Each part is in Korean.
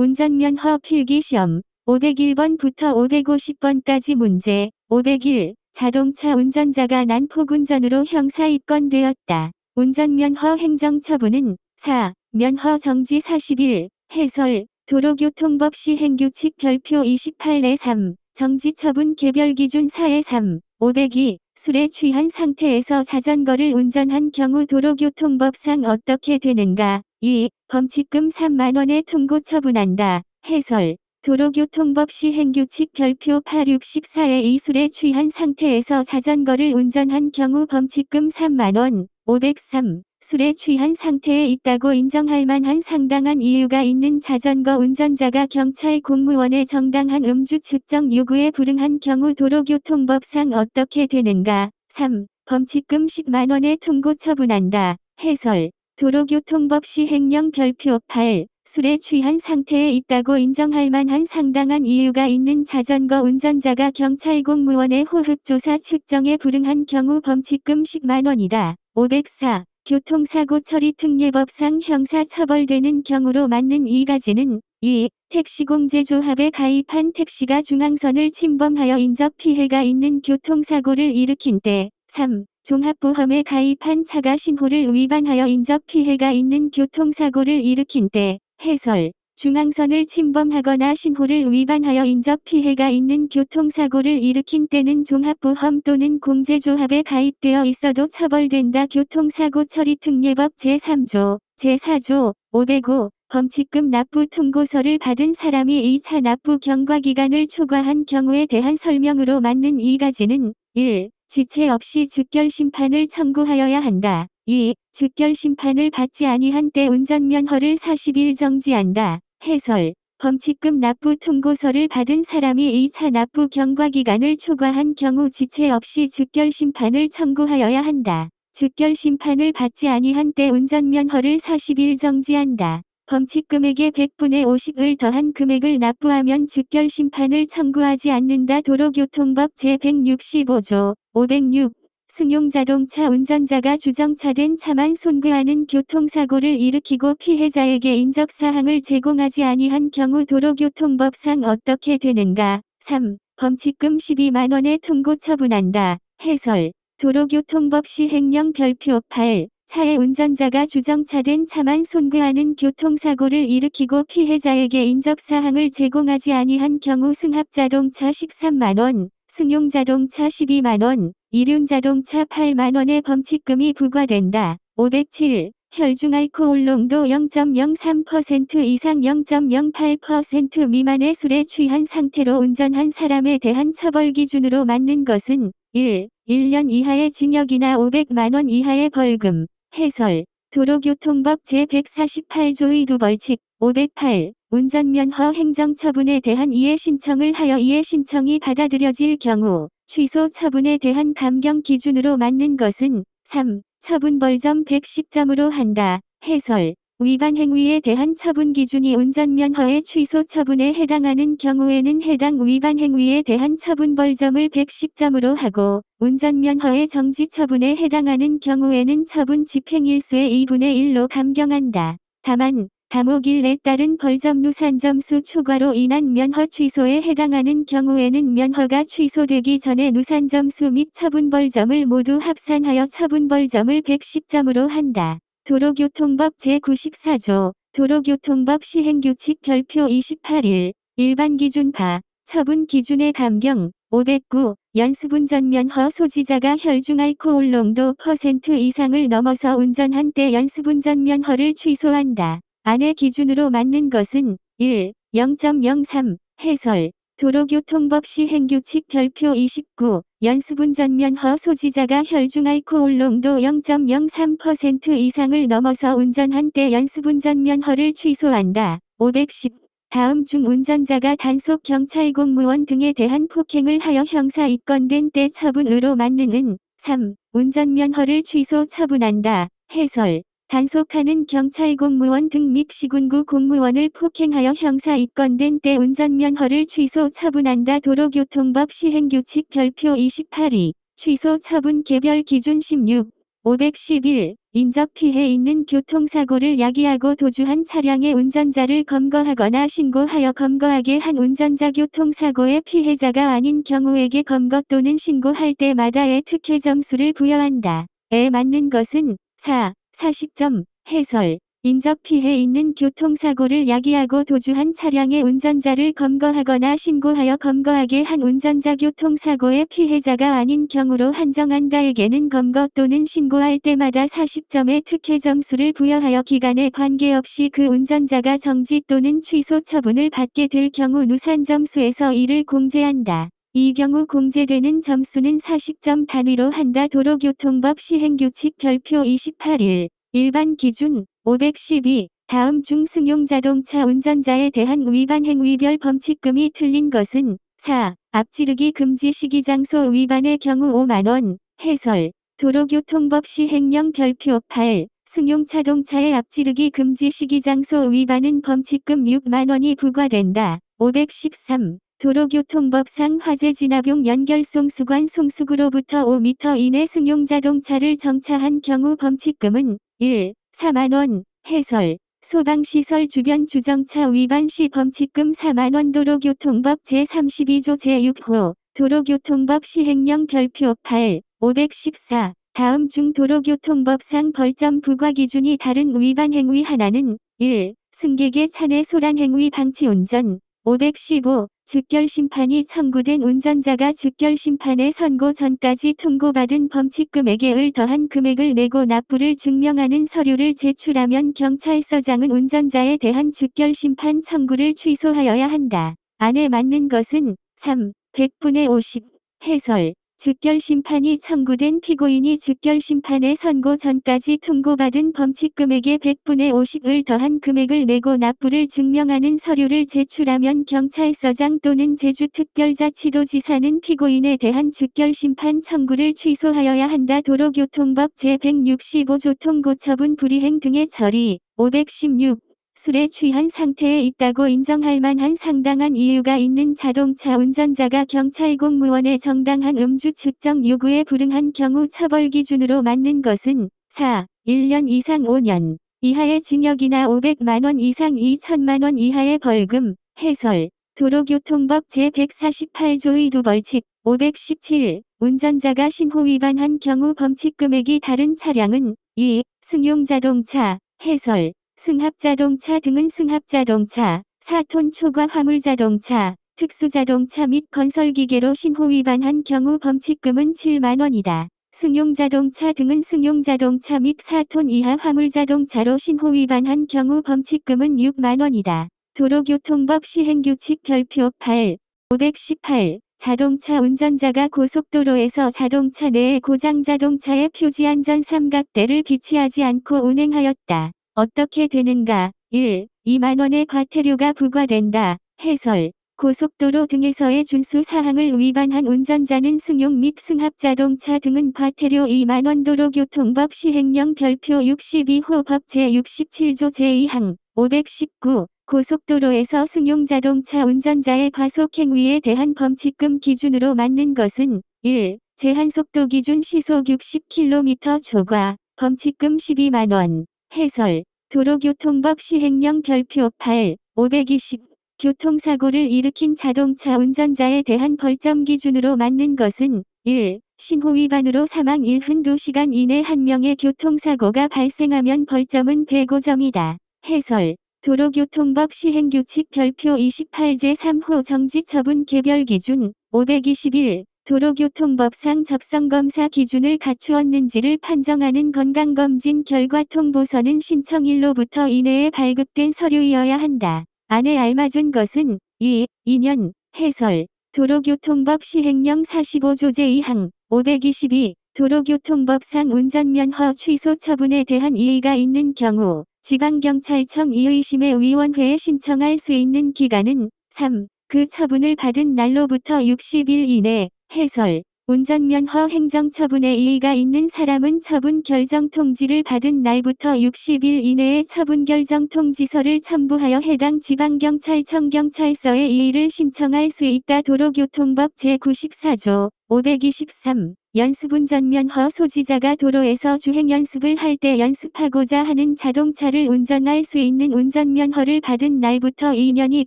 운전면허 필기시험 501번부터 550번까지 문제. 501. 자동차 운전자가 난폭운전으로 형사 입건되었다. 운전면허 행정처분은 4. 면허 정지 41. 해설. 도로교통법 시행규칙 별표 28내 3. 정지처분 개별기준 4의 3. 502. 술에 취한 상태에서 자전거를 운전한 경우 도로교통법상 어떻게 되는가? 2. 범칙금 3만원의 통고 처분한다. 해설. 도로교통법 시행규칙 별표 864의 2. 술에 취한 상태에서 자전거를 운전한 경우 범칙금 3만원. 503. 술에 취한 상태에 있다고 인정할 만한 상당한 이유가 있는 자전거 운전자가 경찰 공무원의 정당한 음주 측정 요구에 불응한 경우 도로교통법상 어떻게 되는가? 3. 범칙금 10만원의 통고 처분한다. 해설. 도로교통법 시행령 별표 8. 술에 취한 상태에 있다고 인정할 만한 상당한 이유가 있는 자전거 운전자가 경찰 공무원의 호흡조사 측정에 불응한 경우 범칙금 10만원이다. 504. 교통사고 처리 특례법상 형사 처벌되는 경우로 맞는 이 가지는 2. 택시공제조합에 가입한 택시가 중앙선을 침범하여 인적 피해가 있는 교통사고를 일으킨 때 3. 종합보험에 가입한 차가 신호를 위반하여 인적 피해가 있는 교통사고를 일으킨 때 해설. 중앙선을 침범하거나 신호를 위반하여 인적 피해가 있는 교통사고를 일으킨 때는 종합보험 또는 공제조합에 가입되어 있어도 처벌된다. 교통사고 처리 특례법 제3조, 제4조, 505. 범칙금 납부 통고서를 받은 사람이 2차 납부 경과기간을 초과한 경우에 대한 설명으로 맞는 이 가지는 1. 지체 없이 즉결심판을 청구하여야 한다. 2. 즉결심판을 받지 아니한 때 운전면허를 40일 정지한다. 해설. 범칙금 납부 통고서를 받은 사람이 2차 납부 경과기간을 초과한 경우 지체 없이 즉결심판을 청구하여야 한다. 즉결심판을 받지 아니한 때 운전면허를 40일 정지한다. 범칙금액의 100분의 50을 더한 금액을 납부하면 즉결심판을 청구하지 않는다. 도로교통법 제165조 506. 승용자동차 운전자가 주정차된 차만 손괴하는 교통사고를 일으키고 피해자에게 인적사항을 제공하지 아니한 경우 도로교통법상 어떻게 되는가? 3. 범칙금 12만원의 통고 처분한다. 해설. 도로교통법 시행령 별표 8. 차의 운전자가 주정차된 차만 손괴하는 교통사고를 일으키고 피해자에게 인적사항을 제공하지 아니한 경우 승합자동차 13만원, 승용자동차 12만원, 이륜자동차 8만원의 범칙금이 부과된다. 507. 혈중알코올 농도 0.03% 이상 0.08% 미만의 술에 취한 상태로 운전한 사람에 대한 처벌 기준으로 맞는 것은 1. 1년 이하의 징역이나 500만원 이하의 벌금. 해설. 도로교통법 제148조 의두벌칙. 508. 운전면허 행정처분에 대한 이해 신청을 하여 이해 신청이 받아들여질 경우 취소 처분에 대한 감경 기준으로 맞는 것은 3. 처분 벌점 110점으로 한다. 해설. 위반 행위에 대한 처분 기준이 운전면허의 취소 처분에 해당하는 경우에는 해당 위반 행위에 대한 처분 벌점을 110점으로 하고 운전면허의 정지 처분에 해당하는 경우에는 처분 집행일수의 2분의 1로 감경한다. 다만 다목일에 따른 벌점 누산점수 초과로 인한 면허 취소에 해당하는 경우에는 면허가 취소되기 전에 누산점수 및 처분벌점을 모두 합산하여 처분벌점을 110점으로 한다. 도로교통법 제94조, 도로교통법 시행규칙 별표 28일, 일반기준파, 처분기준의 감경. 509. 연습운전면허 소지자가 혈중알코올 농도 % 이상을 넘어서 운전한 때 연습운전면허를 취소한다. 안의 기준으로 맞는 것은 1. 0.03. 해설. 도로교통법 시행규칙 별표 29. 연습운전면허 소지자가 혈중알코올 농도 0.03% 이상을 넘어서 운전한 때 연습운전면허를 취소한다. 510. 다음 중 운전자가 단속 경찰 공무원 등에 대한 폭행을 하여 형사 입건된 때 처분으로 맞는 은 3. 운전면허를 취소 처분한다. 해설. 단속하는 경찰 공무원 등 및 시군구 공무원을 폭행하여 형사 입건된 때 운전면허를 취소 처분한다. 도로교통법 시행규칙 별표 28이 취소 처분 개별 기준 16. 511. 인적 피해 있는 교통사고를 야기하고 도주한 차량의 운전자를 검거하거나 신고하여 검거하게 한 운전자 교통사고의 피해자가 아닌 경우에게 검거 또는 신고할 때마다의 특혜 점수를 부여한다. 에 맞는 것은 4. 40점. 해설. 인적 피해 있는 교통사고를 야기하고 도주한 차량의 운전자를 검거하거나 신고하여 검거하게 한 운전자 교통사고의 피해자가 아닌 경우로 한정한다에게는 검거 또는 신고할 때마다 40점의 특혜 점수를 부여하여 기간에 관계없이 그 운전자가 정지 또는 취소 처분을 받게 될 경우 누산 점수에서 이를 공제한다. 이 경우 공제되는 점수는 40점 단위로 한다. 도로교통법 시행규칙 별표 28일. 일반 기준 512. 다음 중 승용자동차 운전자에 대한 위반 행위별 범칙금이 틀린 것은 4. 앞지르기 금지 시기 장소 위반의 경우 5만원. 해설. 도로교통법 시행령 별표 8. 승용차동차의 앞지르기 금지 시기 장소 위반은 범칙금 6만원이 부과된다. 513. 도로교통법상 화재 진압용 연결송 수관 송수구로부터 5m 이내 승용자동차를 정차한 경우 범칙금은 1. 4만원. 해설. 소방시설 주변 주정차 위반 시 범칙금 4만원. 도로교통법 제32조 제6호. 도로교통법 시행령 별표 8. 514. 다음 중 도로교통법상 벌점 부과 기준이 다른 위반 행위 하나는 1. 승객의 차내 소란 행위 방치 운전. 515. 즉결심판이 청구된 운전자가 즉결심판의 선고 전까지 통고받은 범칙금액에 을 더한 금액을 내고 납부를 증명하는 서류를 제출하면 경찰서장은 운전자에 대한 즉결심판 청구를 취소하여야 한다. 안에 맞는 것은 3. 100분의 50. 해설. 즉결심판이 청구된 피고인이 즉결심판의 선고 전까지 통고받은 범칙금액의 100분의 50을 더한 금액을 내고 납부를 증명하는 서류를 제출하면 경찰서장 또는 제주특별자치도지사는 피고인에 대한 즉결심판 청구를 취소하여야 한다. 도로교통법 제165조 통고처분 불이행 등의 처리. 516. 술에 취한 상태에 있다고 인정할 만한 상당한 이유가 있는 자동차 운전자가 경찰 공무원의 정당한 음주 측정 요구에 불응한 경우 처벌 기준으로 맞는 것은 4. 1년 이상 5년 이하의 징역이나 500만원 이상 2천만원 이하의 벌금. 해설. 도로교통법 제148조 의두벌칙. 517. 운전자가 신호 위반한 경우 범칙금액이 다른 차량은 2. 승용자동차. 해설. 승합자동차 등은 승합자동차, 4톤 초과 화물자동차, 특수자동차 및 건설기계로 신호 위반한 경우 범칙금은 7만원이다. 승용자동차 등은 승용자동차 및 4톤 이하 화물자동차로 신호 위반한 경우 범칙금은 6만원이다. 도로교통법 시행규칙 별표 8. 518. 자동차 운전자가 고속도로에서 자동차 내에 고장 자동차의 표지 안전 삼각대를 비치하지 않고 운행하였다. 어떻게 되는가? 1. 2만원의 과태료가 부과된다. 해설. 고속도로 등에서의 준수 사항을 위반한 운전자는 승용 및 승합자동차 등은 과태료 2만원. 도로교통법 시행령 별표 62호 법 제67조 제2항. 519. 고속도로에서 승용자동차 운전자의 과속행위에 대한 범칙금 기준으로 맞는 것은 1. 제한속도 기준 시속 60km 초과. 범칙금 12만원. 해설. 도로교통법 시행령 별표 8. 520. 교통사고를 일으킨 자동차 운전자에 대한 벌점 기준으로 맞는 것은 1. 신호 위반으로 사망 72시간 이내 1명의 교통사고가 발생하면 벌점은 105점이다. 해설. 도로교통법 시행규칙 별표 28제 3호 정지처분 개별 기준. 521. 도로교통법상 적성검사 기준을 갖추었는지를 판정하는 건강검진 결과 통보서는 신청일로부터 이내에 발급된 서류이어야 한다. 안에 알맞은 것은 2. 2년. 해설. 도로교통법 시행령 45조 제2항. 522. 도로교통법상 운전면허 취소 처분에 대한 이의가 있는 경우 지방경찰청 이의심의위원회에 신청할 수 있는 기간은 3. 그 처분을 받은 날로부터 60일 이내. 해설. 운전면허 행정처분에 이의가 있는 사람은 처분 결정 통지를 받은 날부터 60일 이내에 처분 결정 통지서를 첨부하여 해당 지방경찰청 경찰서에 이의를 신청할 수 있다. 도로교통법 제94조 523. 연습운전면허 소지자가 도로에서 주행연습을 할 때 연습하고자 하는 자동차를 운전할 수 있는 운전면허를 받은 날부터 2년이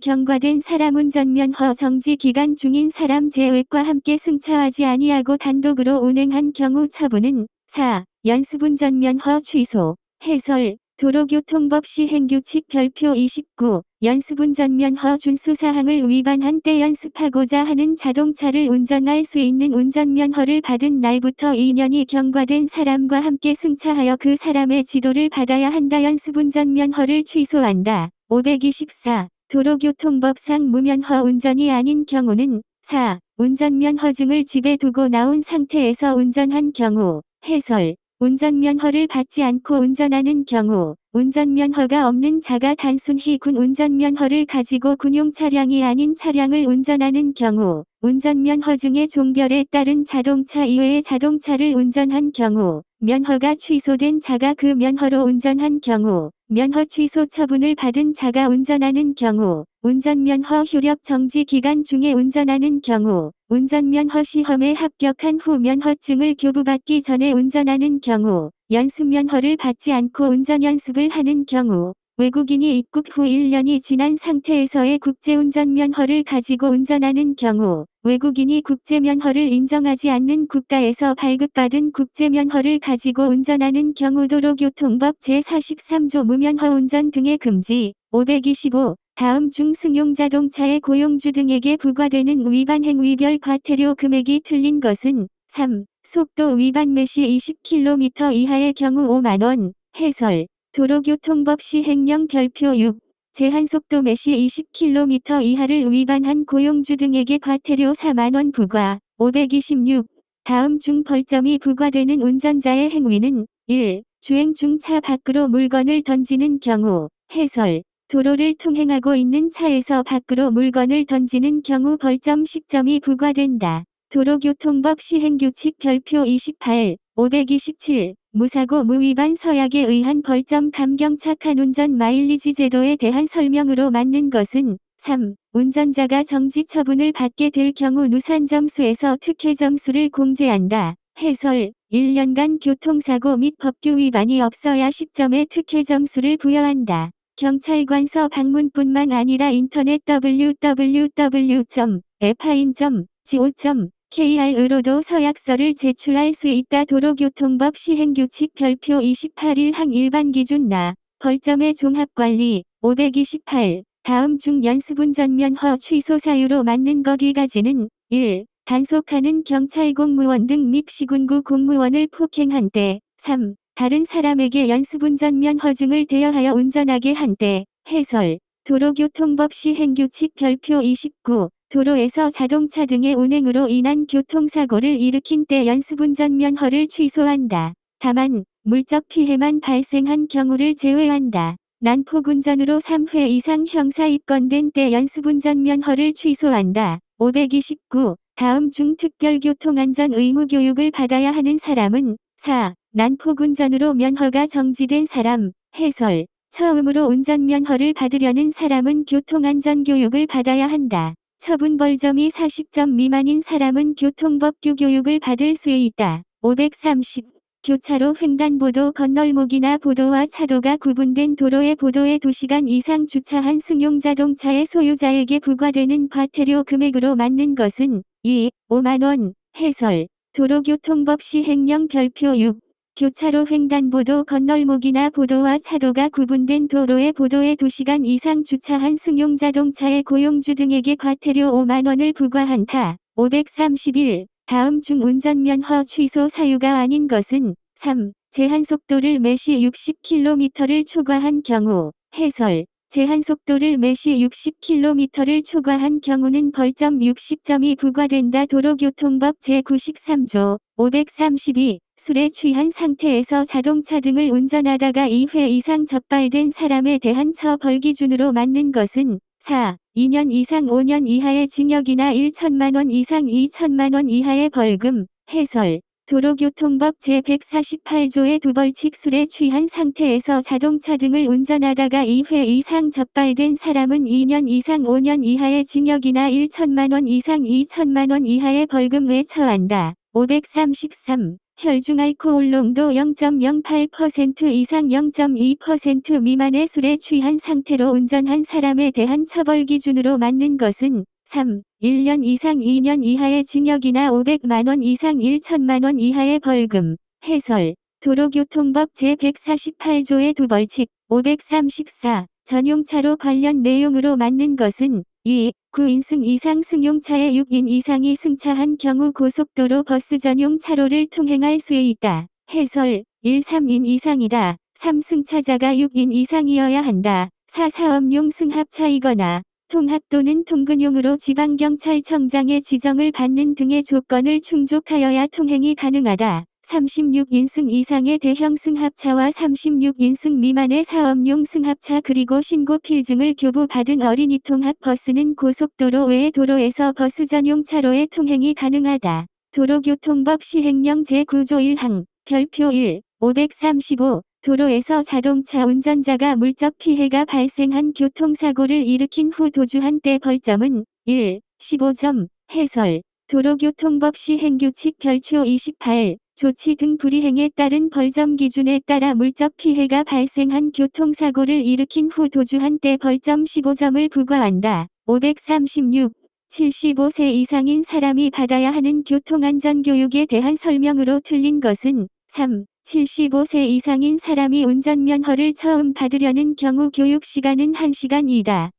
경과된 사람 운전면허 정지 기간 중인 사람 제외과 함께 승차하지 아니하고 단독으로 운행한 경우 처분은 4. 연습운전면허 취소. 해설 도로교통법 시행규칙 별표 29. 연습운전면허 준수사항을 위반한 때 연습하고자 하는 자동차를 운전할 수 있는 운전면허를 받은 날부터 2년이 경과된 사람과 함께 승차하여 그 사람의 지도를 받아야 한다. 연습운전면허를 취소한다. 524. 도로교통법상 무면허 운전이 아닌 경우는 4. 운전면허증을 집에 두고 나온 상태에서 운전한 경우. 해설 운전면허를 받지 않고 운전하는 경우, 운전면허가 없는 자가 단순히 군 운전면허를 가지고 군용 차량이 아닌 차량을 운전하는 경우, 운전면허증의 종별에 따른 자동차 이외의 자동차를 운전한 경우, 면허가 취소된 자가 그 면허로 운전한 경우, 면허 취소 처분을 받은 자가 운전하는 경우, 운전면허 효력 정지 기간 중에 운전하는 경우, 운전면허 시험에 합격한 후 면허증을 교부받기 전에 운전하는 경우, 연습면허를 받지 않고 운전연습을 하는 경우, 외국인이 입국 후 1년이 지난 상태에서의 국제운전면허를 가지고 운전하는 경우, 외국인이 국제면허를 인정하지 않는 국가에서 발급받은 국제면허를 가지고 운전하는 경우 도로교통법 제43조 무면허 운전 등의 금지. 525. 다음 중 승용자동차의 고용주 등에게 부과되는 위반 행위별 과태료 금액이 틀린 것은 3. 속도 위반 매시 20km 이하의 경우 5만원. 해설 도로교통법 시행령 별표 6. 제한속도 매시 20km 이하를 위반한 고용주 등에게 과태료 4만원 부과. 526. 다음 중 벌점이 부과되는 운전자의 행위는 1. 주행 중 차 밖으로 물건을 던지는 경우. 해설 도로를 통행하고 있는 차에서 밖으로 물건을 던지는 경우 벌점 10점이 부과된다. 도로교통법 시행규칙 별표 28. 527. 무사고 무위반 서약에 의한 벌점 감경 착한 운전 마일리지 제도에 대한 설명으로 맞는 것은 3. 운전자가 정지 처분을 받게 될 경우 누산 점수에서 특혜 점수를 공제한다. 해설 1년간 교통사고 및 법규 위반이 없어야 10점의 특혜 점수를 부여한다. 경찰관서 방문뿐만 아니라 인터넷 www.fine.go.kr으로도 서약서를 제출할 수 있다. 도로교통법 시행규칙 별표 28일항 일반기준 나. 벌점의 종합관리. 528. 다음 중 연습운전면허 취소 사유로 맞는 것 이 가지는 1. 단속하는 경찰 공무원 등 및 시군구 공무원을 폭행한 때. 3. 다른 사람에게 연습운전면허증을 대여하여 운전하게 한 때. 해설 도로교통법 시행규칙 별표 29. 도로에서 자동차 등의 운행으로 인한 교통사고를 일으킨 때 연습운전면허를 취소한다. 다만 물적 피해만 발생한 경우를 제외한다. 난폭운전으로 3회 이상 형사 입건된 때 연습운전면허를 취소한다. 529. 다음 중 특별교통안전 의무교육을 받아야 하는 사람은 4. 난폭운전으로 면허가 정지된 사람. 해설 처음으로 운전면허를 받으려는 사람은 교통안전교육을 받아야 한다. 처분 벌점이 40점 미만인 사람은 교통법규 교육을 받을 수 있다. 530. 교차로 횡단보도 건널목이나 보도와 차도가 구분된 도로에 보도에 2시간 이상 주차한 승용자동차의 소유자에게 부과되는 과태료 금액으로 맞는 것은 2. 5만원. 해설 도로교통법 시행령 별표 6. 교차로 횡단보도 건널목이나 보도와 차도가 구분된 도로에 보도에 2시간 이상 주차한 승용자동차의 고용주 등에게 과태료 5만원을 부과한다. 531. 다음 중 운전면허 취소 사유가 아닌 것은 3. 제한속도를 매시 60km를 초과한 경우. 해설 제한속도를 매시 60km를 초과한 경우는 벌점 60점이 부과된다. 도로교통법 제93조. 532. 술에 취한 상태에서 자동차 등을 운전하다가 2회 이상 적발된 사람에 대한 처벌 기준으로 맞는 것은 4. 2년 이상 5년 이하의 징역이나 1천만원 이상 2천만원 이하의 벌금. 해설 도로교통법 제148조의 두 벌칙 술에 취한 상태에서 자동차 등을 운전하다가 2회 이상 적발된 사람은 2년 이상 5년 이하의 징역이나 1천만원 이상 2천만원 이하의 벌금에 처한다. 533. 혈중 알코올 농도 0.08% 이상 0.2% 미만의 술에 취한 상태로 운전한 사람에 대한 처벌 기준으로 맞는 것은 3. 1년 이상 2년 이하의 징역이나 500만 원 이상 1천만 원 이하의 벌금. 해설. 도로교통법 제148조의 두 벌칙. 534. 전용차로 관련 내용으로 맞는 것은 2. 9인승 이상 승용차에 6인 이상이 승차한 경우 고속도로 버스 전용 차로를 통행할 수 있다. 해설. 1. 3인 이상이다. 3. 승차자가 6인 이상이어야 한다. 4. 사업용 승합차이거나 통학 또는 통근용으로 지방경찰청장의 지정을 받는 등의 조건을 충족하여야 통행이 가능하다. 36인승 이상의 대형 승합차와 36인승 미만의 사업용 승합차 그리고 신고 필증을 교부받은 어린이 통학 버스는 고속도로 외의 도로에서 버스 전용 차로에 통행이 가능하다. 도로교통법 시행령 제9조 1항 별표 1. 535. 도로에서 자동차 운전자가 물적 피해가 발생한 교통사고를 일으킨 후 도주한 때 벌점은 1. 15점. 해설. 도로교통법 시행규칙 별표 28. 조치 등 불이행에 따른 벌점 기준에 따라 물적 피해가 발생한 교통사고를 일으킨 후 도주한 때 벌점 15점을 부과한다. 536. 75세 이상인 사람이 받아야 하는 교통안전교육에 대한 설명으로 틀린 것은 3. 75세 이상인 사람이 운전면허를 처음 받으려는 경우 교육시간은 1시간이다.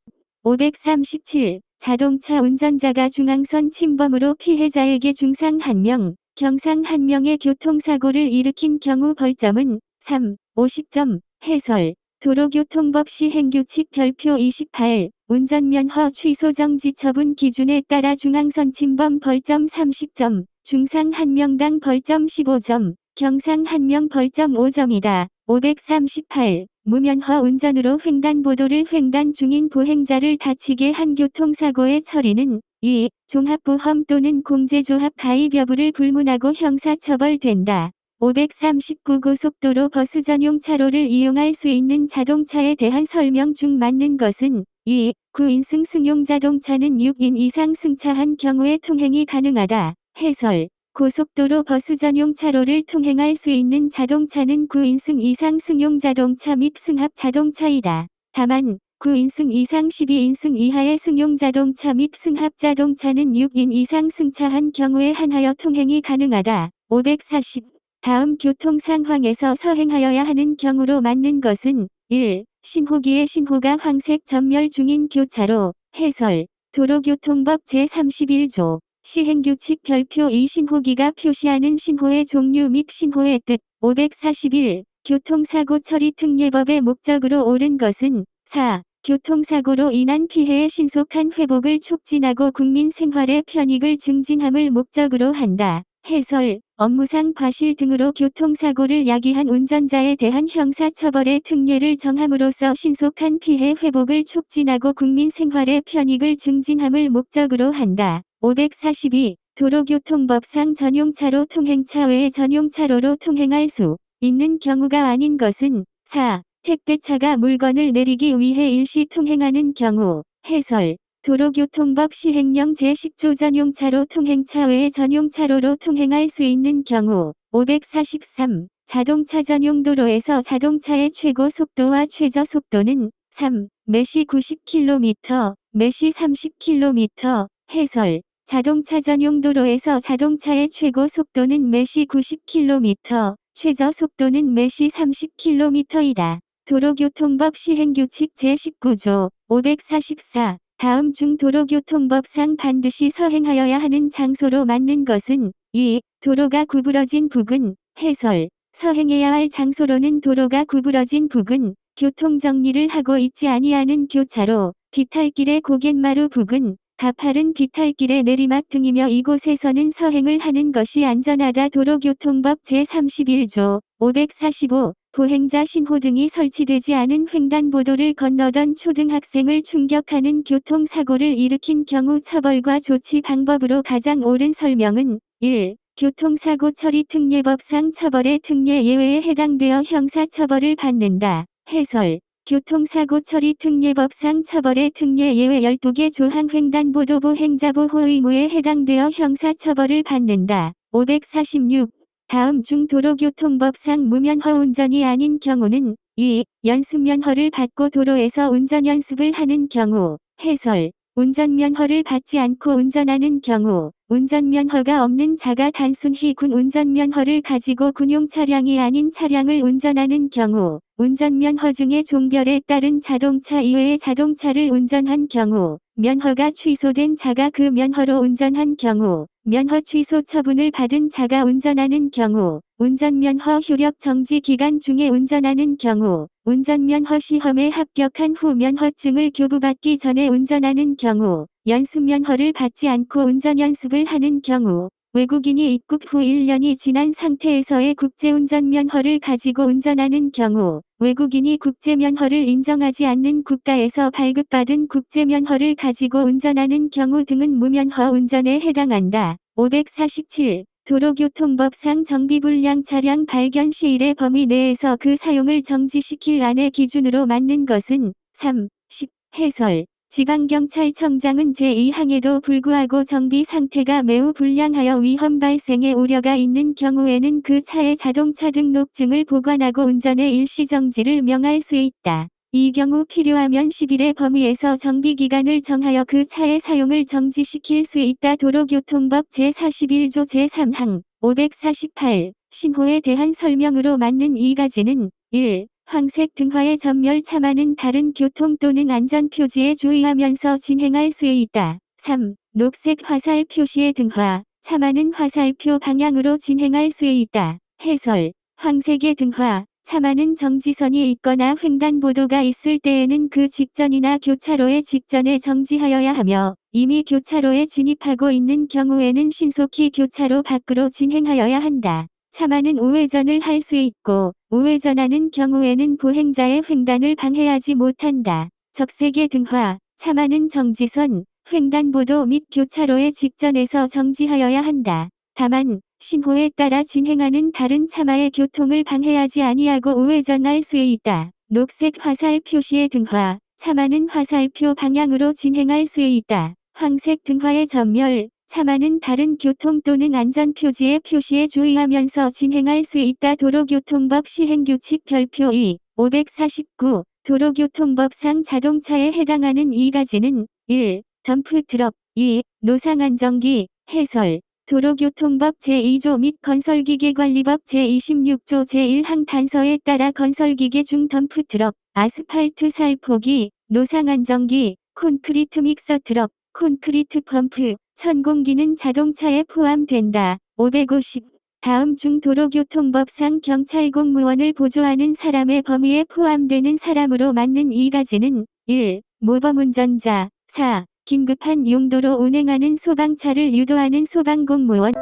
537. 자동차 운전자가 중앙선 침범으로 피해자에게 중상 1명, 경상 1명의 교통사고를 일으킨 경우 벌점은 3. 50점. 해설. 도로교통법 시행규칙 별표 28. 운전면허 취소 정지 처분 기준에 따라 중앙선 침범 벌점 30점, 중상 1명당 벌점 15점, 경상 1명 벌점 5점이다. 538. 무면허 운전으로 횡단보도를 횡단 중인 보행자를 다치게 한 교통사고의 처리는 2. 종합보험 또는 공제조합 가입 여부를 불문하고 형사처벌된다. 539. 고속도로 버스 전용 차로를 이용할 수 있는 자동차에 대한 설명 중 맞는 것은 2. 9인승 승용 자동차는 6인 이상 승차한 경우에 통행이 가능하다. 해설. 고속도로 버스 전용 차로를 통행할 수 있는 자동차는 9인승 이상 승용 자동차 및 승합 자동차이다. 다만 9인승 이상 12인승 이하의 승용 자동차 및 승합 자동차는 6인 이상 승차한 경우에 한하여 통행이 가능하다. 540. 다음 교통 상황에서 서행하여야 하는 경우로 맞는 것은 1. 신호기의 신호가 황색 점멸 중인 교차로. 해설. 도로교통법 제31조. 시행규칙 별표 2. 신호기가 표시하는 신호의 종류 및 신호의 뜻. 541. 교통사고 처리 특례법의 목적으로 옳은 것은 4. 교통사고로 인한 피해의 신속한 회복을 촉진하고 국민 생활의 편익을 증진함을 목적으로 한다. 해설. 업무상 과실 등으로 교통사고를 야기한 운전자에 대한 형사처벌의 특례를 정함으로써 신속한 피해 회복을 촉진하고 국민 생활의 편익을 증진함을 목적으로 한다. 542. 도로교통법상 전용차로 통행차 외에 전용차로로 통행할 수 있는 경우가 아닌 것은 4. 택배차가 물건을 내리기 위해 일시 통행하는 경우. 해설. 도로교통법 시행령 제10조 전용차로 통행차 외에 전용차로로 통행할 수 있는 경우. 543. 자동차 전용 도로에서 자동차의 최고 속도와 최저 속도는 3. 매시 90km, 매시 30km. 해설. 자동차 전용 도로에서 자동차의 최고 속도는 매시 90km, 최저 속도는 매시 30km이다. 도로교통법 시행규칙 제19조 544. 다음 중 도로교통법상 반드시 서행하여야 하는 장소로 맞는 것은 2. 도로가 구부러진 부근. 해설. 서행해야 할 장소로는 도로가 구부러진 부근, 교통정리를 하고 있지 아니하는 교차로, 비탈길의 고갯마루 부근, 가파른 비탈길의 내리막 등이며 이곳에서는 서행을 하는 것이 안전하다. 도로교통법 제31조 545. 보행자 신호등이 설치되지 않은 횡단보도를 건너던 초등학생을 충격하는 교통사고를 일으킨 경우 처벌과 조치 방법으로 가장 옳은 설명은 1. 교통사고 처리 특례법상 처벌의 특례 예외에 해당되어 형사처벌을 받는다. 해설. 교통사고 처리 특례법상 처벌의 특례 예외 12개 조항 횡단보도 보행자 보호 의무에 해당되어 형사처벌을 받는다. 546. 다음 중 도로교통법상 무면허 운전이 아닌 경우는 2. 연습면허를 받고 도로에서 운전연습을 하는 경우. 해설. 운전면허를 받지 않고 운전하는 경우, 운전면허가 없는 자가 단순히 군 운전면허를 가지고 군용 차량이 아닌 차량을 운전하는 경우, 운전면허증의 종결에 따른 자동차 이외의 자동차를 운전한 경우, 면허가 취소된 자가 그 면허로 운전한 경우, 면허 취소 처분을 받은 자가 운전하는 경우, 운전면허 효력 정지 기간 중에 운전하는 경우, 운전면허 시험에 합격한 후 면허증을 교부받기 전에 운전하는 경우, 연습면허를 받지 않고 운전연습을 하는 경우, 외국인이 입국 후 1년이 지난 상태에서의 국제운전면허를 가지고 운전하는 경우, 외국인이 국제면허를 인정하지 않는 국가에서 발급받은 국제면허를 가지고 운전하는 경우 등은 무면허 운전에 해당한다. 547. 도로교통법상 정비불량 차량 발견 시일의 범위 내에서 그 사용을 정지시킬 안의 기준으로 맞는 것은 3. 10. 해설. 지방경찰청장은 제2항에도 불구하고 정비 상태가 매우 불량하여 위험 발생의 우려가 있는 경우에는 그 차의 자동차 등록증을 보관하고 운전의 일시정지를 명할 수 있다. 이 경우 필요하면 10일의 범위에서 정비기간을 정하여 그 차의 사용을 정지시킬 수 있다. 도로교통법 제41조 제3항 548 신호에 대한 설명으로 맞는 이 가지는 1. 황색 등화의 전멸 차만은 다른 교통 또는 안전 표지에 주의하면서 진행할 수 있다. 3. 녹색 화살 표시의 등화, 차만은 화살표 방향으로 진행할 수 있다. 해설. 황색의 등화, 차만은 정지선이 있거나 횡단보도가 있을 때에는 그 직전이나 교차로의 직전에 정지하여야 하며, 이미 교차로에 진입하고 있는 경우에는 신속히 교차로 밖으로 진행하여야 한다. 차만은 우회전을 할 수 있고, 우회전하는 경우에는 보행자의 횡단을 방해하지 못한다. 적색의 등화, 차만은 정지선, 횡단보도 및 교차로의 직전에서 정지하여야 한다. 다만, 신호에 따라 진행하는 다른 차마의 교통을 방해하지 아니하고 우회전할 수 있다. 녹색 화살 표시의 등화, 차만은 화살표 방향으로 진행할 수 있다. 황색 등화의 전멸, 차만은 다른 교통 또는 안전표지의 표시에 주의하면서 진행할 수 있다. 도로교통법 시행규칙 별표 2, 549, 도로교통법상 자동차에 해당하는 이 가지는 1. 덤프트럭 2. 노상안전기 해설 도로교통법 제2조 및 건설기계관리법 제26조 제1항 단서에 따라 건설기계 중 덤프트럭, 아스팔트 살포기, 노상안전기, 콘크리트 믹서트럭, 콘크리트 펌프, 천공기는 자동차에 포함된다. 550. 다음 중 도로교통법상 경찰 공무원을 보조하는 사람의 범위에 포함되는 사람으로 맞는 이 가지는 1. 모범운전자 4. 긴급한 용도로 운행하는 소방차를 유도하는 소방공무원